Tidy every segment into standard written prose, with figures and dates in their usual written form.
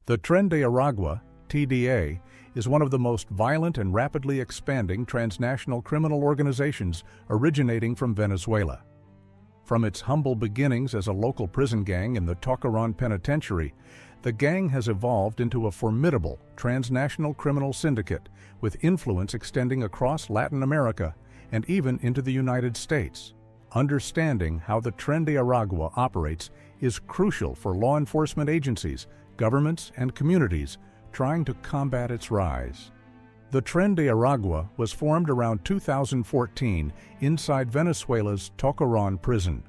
The Tren de Aragua, TDA, is one of the most violent and rapidly expanding transnational criminal organizations originating from Venezuela. From its humble beginnings as a local prison gang in the Tocorón penitentiary, the gang has evolved into a formidable transnational criminal syndicate with influence extending across Latin America and even into the United States. Understanding how the Tren de Aragua operates is crucial for law enforcement agencies, governments, and communities trying to combat its rise. The Tren de Aragua was formed around 2014 inside Venezuela's Tocorón prison.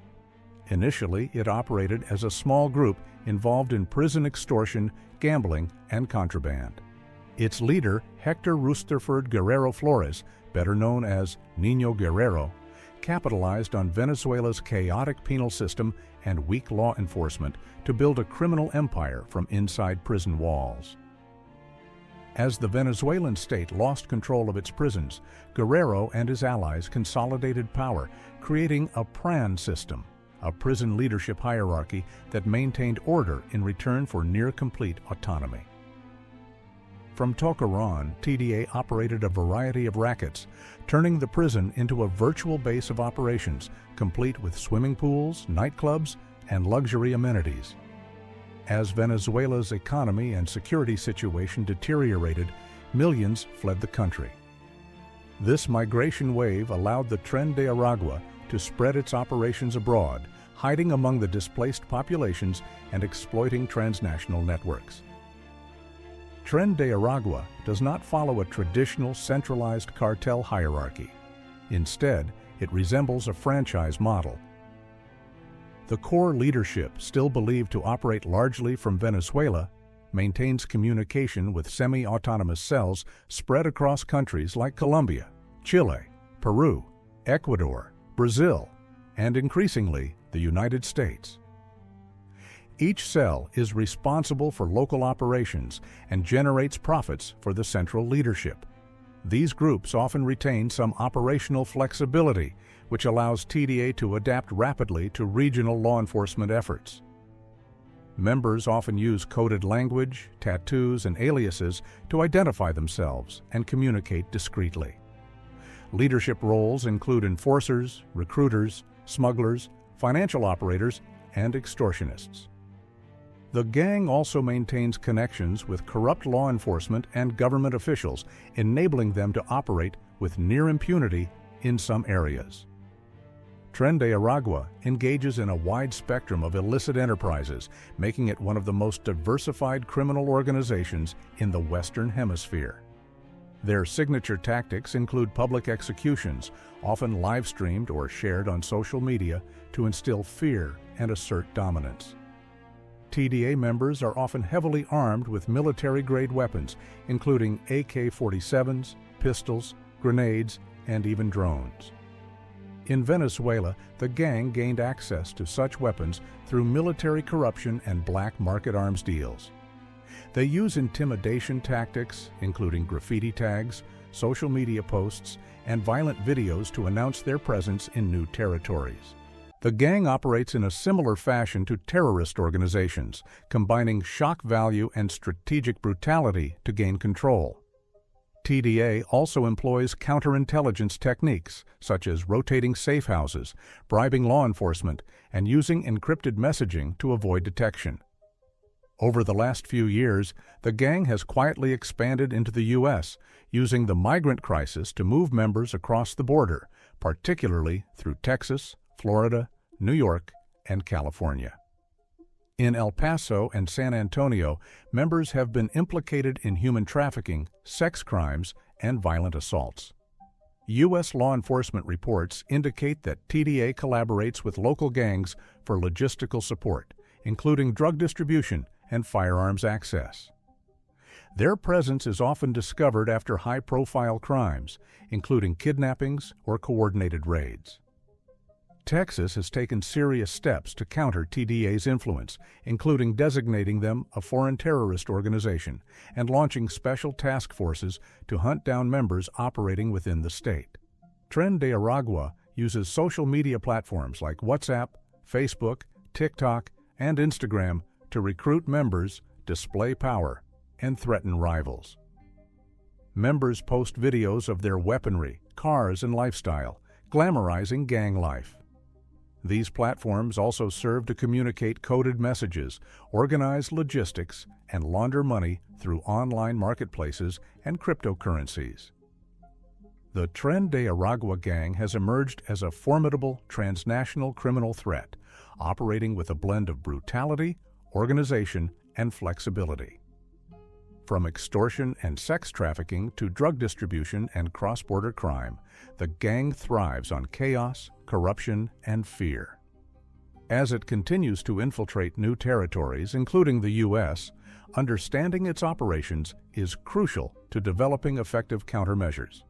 Initially, it operated as a small group involved in prison extortion, gambling, and contraband. Its leader, Héctor Rustherford Guerrero Flores, better known as Niño Guerrero, capitalized on Venezuela's chaotic penal system and weak law enforcement to build a criminal empire from inside prison walls. As the Venezuelan state lost control of its prisons, Guerrero and his allies consolidated power, creating a pran system, a prison leadership hierarchy that maintained order in return for near-complete autonomy. From Tocorón, TDA operated a variety of rackets, turning the prison into a virtual base of operations, complete with swimming pools, nightclubs, and luxury amenities. As Venezuela's economy and security situation deteriorated, millions fled the country. This migration wave allowed the Tren de Aragua to spread its operations abroad, hiding among the displaced populations and exploiting transnational networks. Tren de Aragua does not follow a traditional centralized cartel hierarchy. Instead, it resembles a franchise model. The core leadership, still believed to operate largely from Venezuela, maintains communication with semi-autonomous cells spread across countries like Colombia, Chile, Peru, Ecuador, Brazil, and increasingly the United States. Each cell is responsible for local operations and generates profits for the central leadership. These groups often retain some operational flexibility, which allows TDA to adapt rapidly to regional law enforcement efforts. Members often use coded language, tattoos, and aliases to identify themselves and communicate discreetly. Leadership roles include enforcers, recruiters, smugglers, financial operators, and extortionists. The gang also maintains connections with corrupt law enforcement and government officials, enabling them to operate with near impunity in some areas. Tren de Aragua engages in a wide spectrum of illicit enterprises, making it one of the most diversified criminal organizations in the Western Hemisphere. Their signature tactics include public executions, often live-streamed or shared on social media to instill fear and assert dominance. TDA members are often heavily armed with military-grade weapons, including AK-47s, pistols, grenades, and even drones. In Venezuela, the gang gained access to such weapons through military corruption and black market arms deals. They use intimidation tactics, including graffiti tags, social media posts, and violent videos to announce their presence in new territories. The gang operates in a similar fashion to terrorist organizations, combining shock value and strategic brutality to gain control. TDA also employs counterintelligence techniques, such as rotating safe houses, bribing law enforcement, and using encrypted messaging to avoid detection. Over the last few years, the gang has quietly expanded into the U.S., using the migrant crisis to move members across the border, particularly through Texas, Florida, New York, and California. In El Paso and San Antonio, members have been implicated in human trafficking, sex crimes, and violent assaults. U.S. law enforcement reports indicate that TDA collaborates with local gangs for logistical support, including drug distribution and firearms access. Their presence is often discovered after high-profile crimes, including kidnappings or coordinated raids. Texas has taken serious steps to counter TDA's influence, including designating them a foreign terrorist organization and launching special task forces to hunt down members operating within the state. Tren de Aragua uses social media platforms like WhatsApp, Facebook, TikTok, and Instagram to recruit members, display power, and threaten rivals. Members post videos of their weaponry, cars, and lifestyle, glamorizing gang life. These platforms also serve to communicate coded messages, organize logistics, and launder money through online marketplaces and cryptocurrencies. The Tren de Aragua gang has emerged as a formidable transnational criminal threat, operating with a blend of brutality, organization, and flexibility. From extortion and sex trafficking to drug distribution and cross-border crime, the gang thrives on chaos, corruption, and fear. As it continues to infiltrate new territories, including the U.S., understanding its operations is crucial to developing effective countermeasures.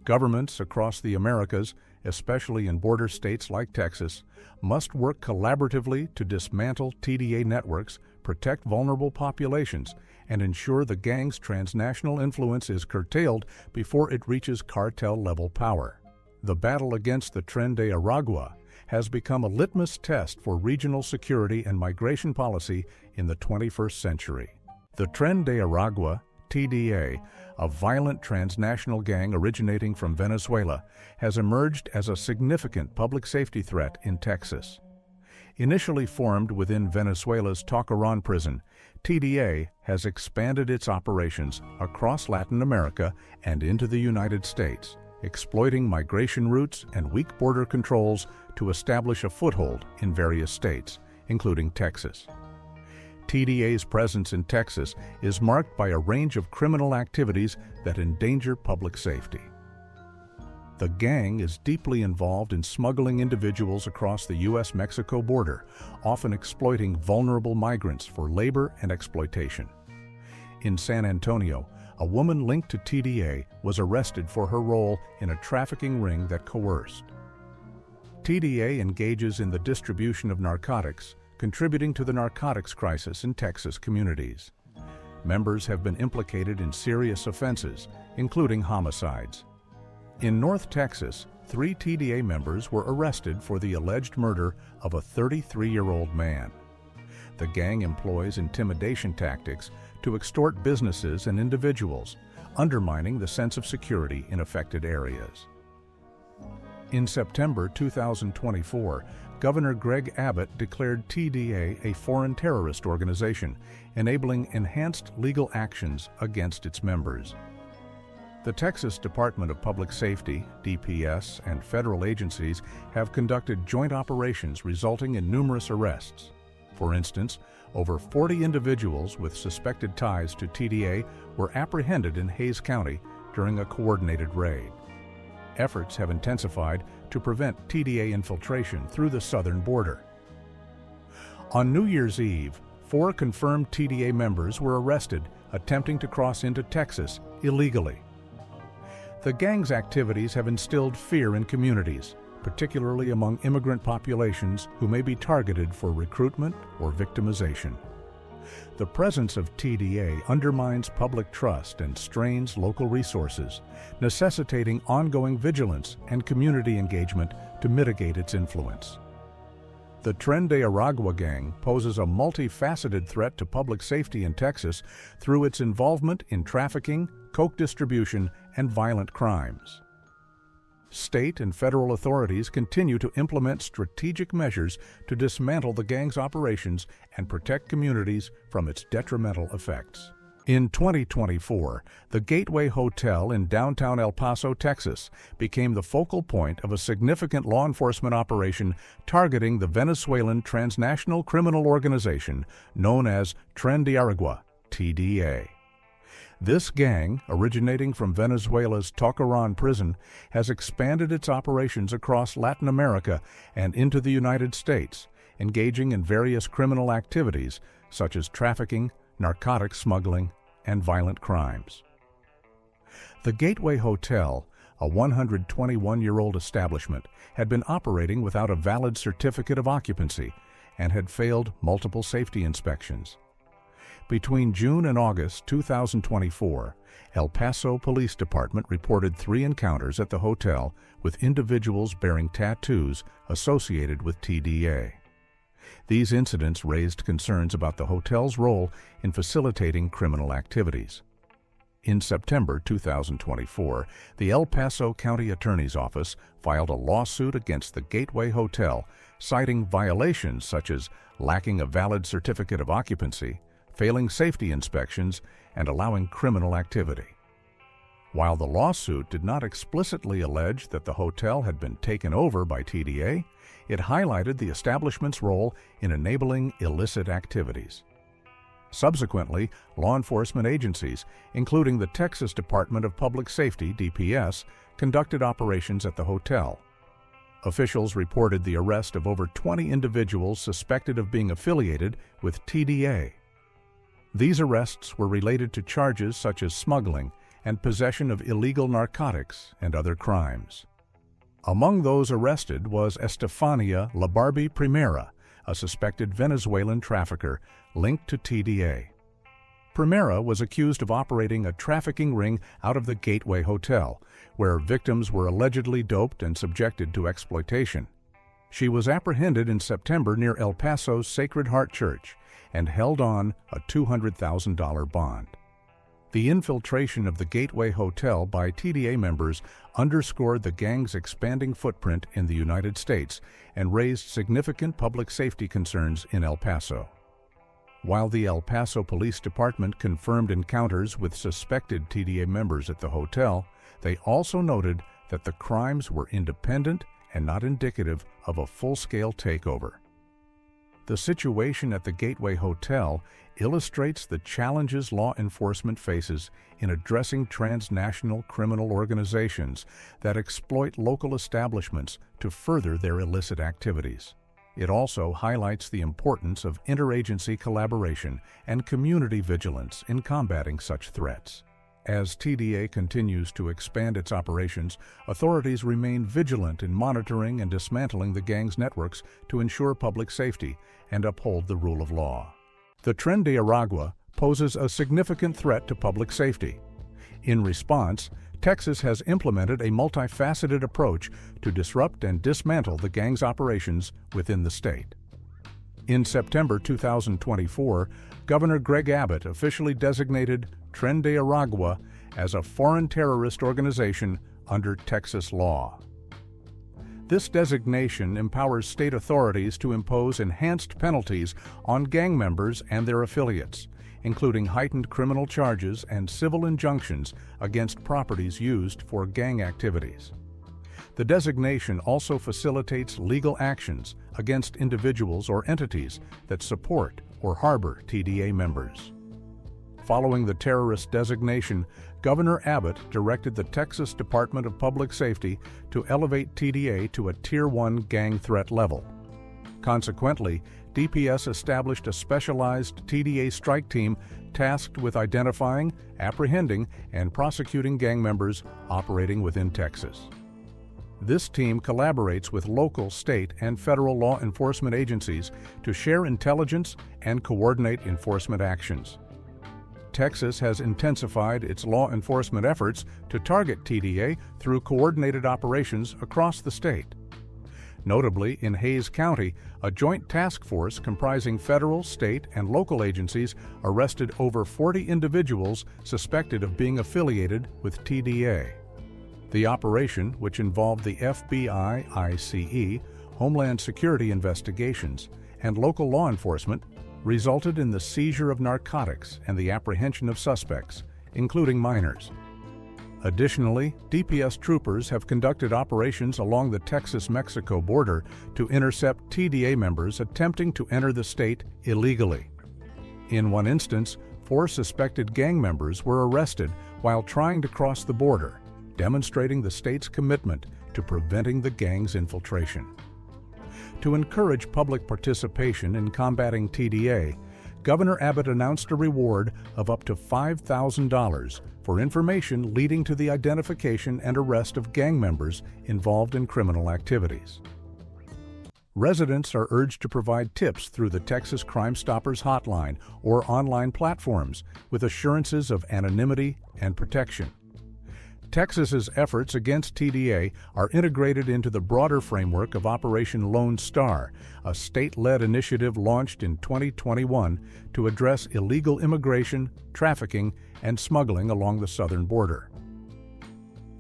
Governments across the Americas, especially in border states like Texas, must work collaboratively to dismantle TDA networks, protect vulnerable populations, and ensure the gang's transnational influence is curtailed before it reaches cartel-level power. The battle against the Tren de Aragua has become a litmus test for regional security and migration policy in the 21st century. The Tren de Aragua, TDA, a violent transnational gang originating from Venezuela, has emerged as a significant public safety threat in Texas. Initially formed within Venezuela's Tocorón prison, TDA has expanded its operations across Latin America and into the United States, exploiting migration routes and weak border controls to establish a foothold in various states, including Texas. TDA's presence in Texas is marked by a range of criminal activities that endanger public safety. The gang is deeply involved in smuggling individuals across the U.S.-Mexico border, often exploiting vulnerable migrants for labor and exploitation. In San Antonio, a woman linked to TDA was arrested for her role in a trafficking ring that coerced. TDA engages in the distribution of narcotics, contributing to the narcotics crisis in Texas communities. Members have been implicated in serious offenses, including homicides. In North Texas, 3 TDA members were arrested for the alleged murder of a 33-year-old man. The gang employs intimidation tactics to extort businesses and individuals, undermining the sense of security in affected areas. In September 2024, Governor Greg Abbott declared TDA a foreign terrorist organization, enabling enhanced legal actions against its members. The Texas Department of Public Safety, DPS, and federal agencies have conducted joint operations resulting in numerous arrests. For instance, over 40 individuals with suspected ties to TDA were apprehended in Hays County during a coordinated raid. Efforts have intensified to prevent TDA infiltration through the southern border. On New Year's Eve, 4 confirmed TDA members were arrested attempting to cross into Texas illegally. The gang's activities have instilled fear in communities, particularly among immigrant populations who may be targeted for recruitment or victimization. The presence of TDA undermines public trust and strains local resources, necessitating ongoing vigilance and community engagement to mitigate its influence. The Tren de Aragua gang poses a multifaceted threat to public safety in Texas through its involvement in trafficking, coke distribution, and violent crimes. State and federal authorities continue to implement strategic measures to dismantle the gang's operations and protect communities from its detrimental effects. In 2024, the Gateway Hotel in downtown El Paso, Texas, became the focal point of a significant law enforcement operation targeting the Venezuelan transnational criminal organization known as Tren de Aragua, TDA. This gang, originating from Venezuela's Tocorón prison, has expanded its operations across Latin America and into the United States, engaging in various criminal activities such as trafficking, narcotics smuggling, and violent crimes. The Gateway Hotel, a 121-year-old establishment, had been operating without a valid certificate of occupancy and had failed multiple safety inspections. Between June and August 2024, El Paso Police Department reported 3 encounters at the hotel with individuals bearing tattoos associated with TDA. These incidents raised concerns about the hotel's role in facilitating criminal activities. In September 2024, the El Paso County Attorney's Office filed a lawsuit against the Gateway Hotel, citing violations such as lacking a valid certificate of occupancy, failing safety inspections, and allowing criminal activity. While the lawsuit did not explicitly allege that the hotel had been taken over by TDA, it highlighted the establishment's role in enabling illicit activities. Subsequently, law enforcement agencies, including the Texas Department of Public Safety (DPS), conducted operations at the hotel. Officials reported the arrest of over 20 individuals suspected of being affiliated with TDA. These arrests were related to charges such as smuggling and possession of illegal narcotics and other crimes. Among those arrested was Estefania La Barbie Primera, a suspected Venezuelan trafficker linked to TDA. Primera was accused of operating a trafficking ring out of the Gateway Hotel, where victims were allegedly doped and subjected to exploitation. She was apprehended in September near El Paso's Sacred Heart Church and held on a $200,000 bond. The infiltration of the Gateway Hotel by TDA members underscored the gang's expanding footprint in the United States and raised significant public safety concerns in El Paso. While the El Paso Police Department confirmed encounters with suspected TDA members at the hotel, they also noted that the crimes were independent and not indicative of a full-scale takeover. The situation at the Gateway Hotel illustrates the challenges law enforcement faces in addressing transnational criminal organizations that exploit local establishments to further their illicit activities. It also highlights the importance of interagency collaboration and community vigilance in combating such threats. As TDA continues to expand its operations, authorities remain vigilant in monitoring and dismantling the gang's networks to ensure public safety and uphold the rule of law. The Tren de Aragua poses a significant threat to public safety. In response, Texas has implemented a multifaceted approach to disrupt and dismantle the gang's operations within the state. In September 2024, Governor Greg Abbott officially designated Tren de Aragua as a foreign terrorist organization under Texas law. This designation empowers state authorities to impose enhanced penalties on gang members and their affiliates, including heightened criminal charges and civil injunctions against properties used for gang activities. The designation also facilitates legal actions against individuals or entities that support or harbor TDA members. Following the terrorist designation, Governor Abbott directed the Texas Department of Public Safety to elevate TDA to a Tier 1 gang threat level. Consequently, DPS established a specialized TDA strike team tasked with identifying, apprehending, and prosecuting gang members operating within Texas. This team collaborates with local, state, and federal law enforcement agencies to share intelligence and coordinate enforcement actions. Texas has intensified its law enforcement efforts to target TDA through coordinated operations across the state. Notably, in Hays County, a joint task force comprising federal, state, and local agencies arrested over 40 individuals suspected of being affiliated with TDA. The operation, which involved the FBI, ICE, Homeland Security investigations, and local law enforcement, resulted in the seizure of narcotics and the apprehension of suspects, including minors. Additionally, DPS troopers have conducted operations along the Texas-Mexico border to intercept TDA members attempting to enter the state illegally. In one instance, 4 suspected gang members were arrested while trying to cross the border, demonstrating the state's commitment to preventing the gang's infiltration. To encourage public participation in combating TDA, Governor Abbott announced a reward of up to $5,000 for information leading to the identification and arrest of gang members involved in criminal activities. Residents are urged to provide tips through the Texas Crime Stoppers hotline or online platforms with assurances of anonymity and protection. Texas's efforts against TDA are integrated into the broader framework of Operation Lone Star, a state-led initiative launched in 2021 to address illegal immigration, trafficking, and smuggling along the southern border.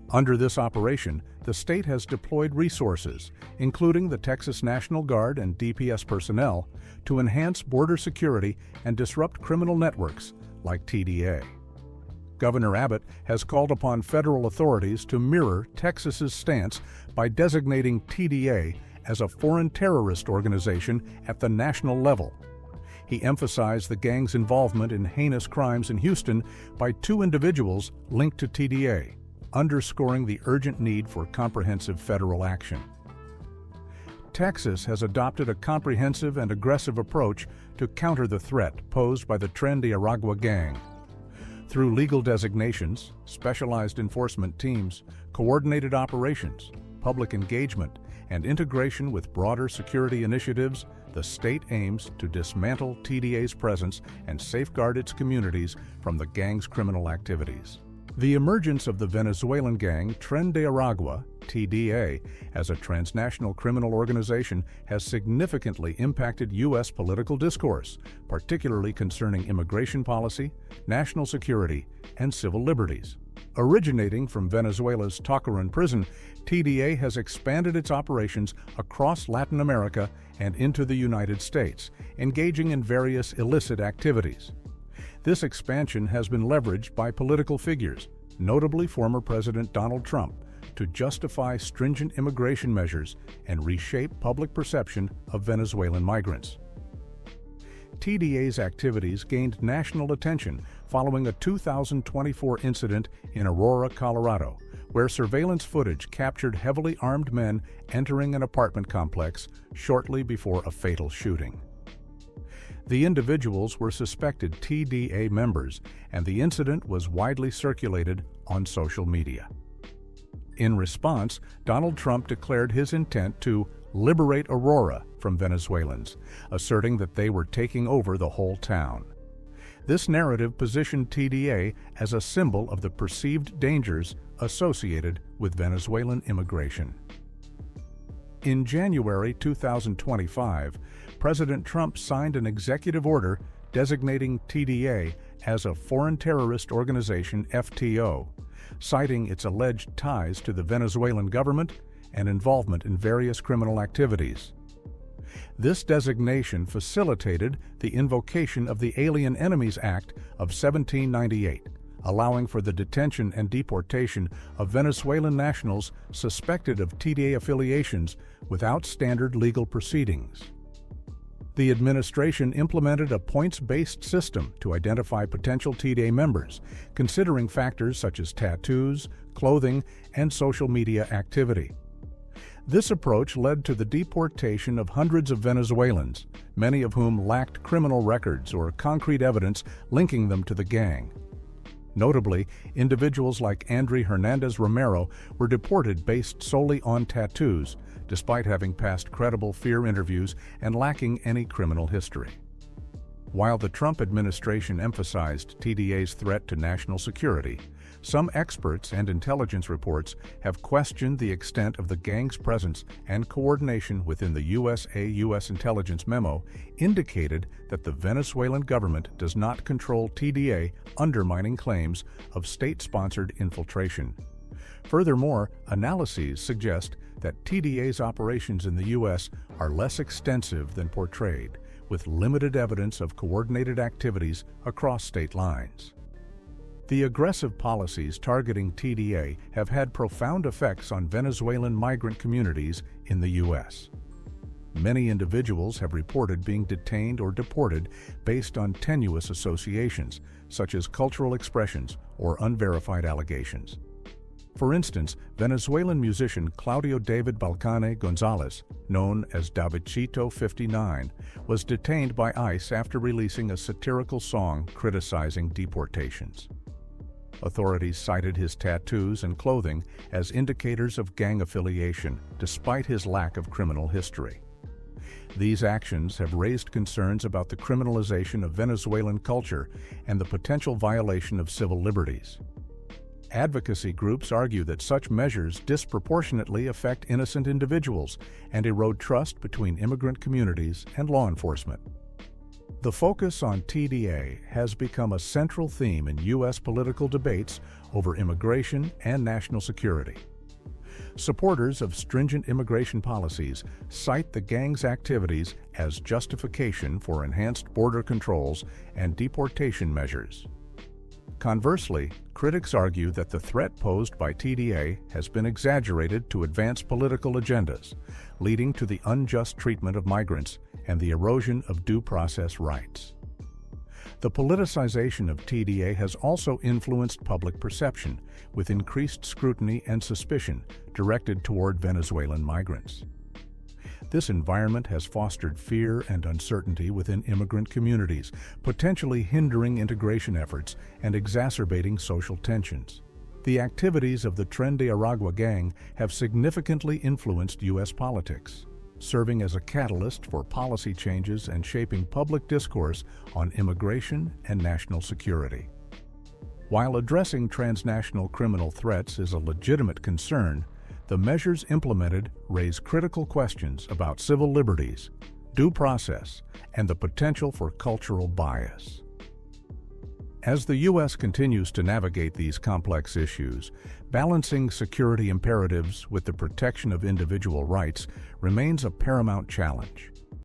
Under this operation, the state has deployed resources, including the Texas National Guard and DPS personnel, to enhance border security and disrupt criminal networks like TDA. Governor Abbott has called upon federal authorities to mirror Texas's stance by designating TDA as a foreign terrorist organization at the national level. He emphasized the gang's involvement in heinous crimes in Houston by two individuals linked to TDA, underscoring the urgent need for comprehensive federal action. Texas has adopted a comprehensive and aggressive approach to counter the threat posed by the Tren de Aragua gang. Through legal designations, specialized enforcement teams, coordinated operations, public engagement, and integration with broader security initiatives, the state aims to dismantle TDA's presence and safeguard its communities from the gang's criminal activities. The emergence of the Venezuelan gang Tren de Aragua, TDA, as a transnational criminal organization has significantly impacted U.S. political discourse, particularly concerning immigration policy, national security, and civil liberties. Originating from Venezuela's Tocorón prison, TDA has expanded its operations across Latin America and into the United States, engaging in various illicit activities. This expansion has been leveraged by political figures, notably former President Donald Trump, to justify stringent immigration measures and reshape public perception of Venezuelan migrants. TDA's activities gained national attention following a 2024 incident in Aurora, Colorado, where surveillance footage captured heavily armed men entering an apartment complex shortly before a fatal shooting. The individuals were suspected TDA members, and the incident was widely circulated on social media. In response, Donald Trump declared his intent to liberate Aurora from Venezuelans, asserting that they were taking over the whole town. This narrative positioned TDA as a symbol of the perceived dangers associated with Venezuelan immigration. In January 2025, President Trump signed an executive order designating TDA as a Foreign Terrorist Organization (FTO), citing its alleged ties to the Venezuelan government and involvement in various criminal activities. This designation facilitated the invocation of the Alien Enemies Act of 1798, allowing for the detention and deportation of Venezuelan nationals suspected of TDA affiliations without standard legal proceedings. The administration implemented a points-based system to identify potential TDA members, considering factors such as tattoos, clothing, and social media activity. This approach led to the deportation of hundreds of Venezuelans, many of whom lacked criminal records or concrete evidence linking them to the gang. Notably, individuals like André Hernandez Romero were deported based solely on tattoos, despite having passed credible fear interviews and lacking any criminal history. While the Trump administration emphasized TDA's threat to national security, some experts and intelligence reports have questioned the extent of the gang's presence, and coordination within the U.S. intelligence memo indicated that the Venezuelan government does not control TDA, undermining claims of state-sponsored infiltration. Furthermore, analyses suggest that TDA's operations in the U.S. are less extensive than portrayed, with limited evidence of coordinated activities across state lines. The aggressive policies targeting TDA have had profound effects on Venezuelan migrant communities in the U.S. Many individuals have reported being detained or deported based on tenuous associations, such as cultural expressions or unverified allegations. For instance, Venezuelan musician Claudio David Balcane Gonzalez, known as Davidcito 59, was detained by ICE after releasing a satirical song criticizing deportations. Authorities cited his tattoos and clothing as indicators of gang affiliation, despite his lack of criminal history. These actions have raised concerns about the criminalization of Venezuelan culture and the potential violation of civil liberties. Advocacy groups argue that such measures disproportionately affect innocent individuals and erode trust between immigrant communities and law enforcement. The focus on TDA has become a central theme in U.S. political debates over immigration and national security. Supporters of stringent immigration policies cite the gang's activities as justification for enhanced border controls and deportation measures. Conversely, critics argue that the threat posed by TDA has been exaggerated to advance political agendas, leading to the unjust treatment of migrants and the erosion of due process rights. The politicization of TDA has also influenced public perception, with increased scrutiny and suspicion directed toward Venezuelan migrants. This environment has fostered fear and uncertainty within immigrant communities, potentially hindering integration efforts and exacerbating social tensions. The activities of the Tren de Aragua gang have significantly influenced U.S. politics, serving as a catalyst for policy changes and shaping public discourse on immigration and national security. While addressing transnational criminal threats is a legitimate concern, the measures implemented raise critical questions about civil liberties, due process, and the potential for cultural bias. As the U.S. continues to navigate these complex issues, balancing security imperatives with the protection of individual rights remains a paramount challenge.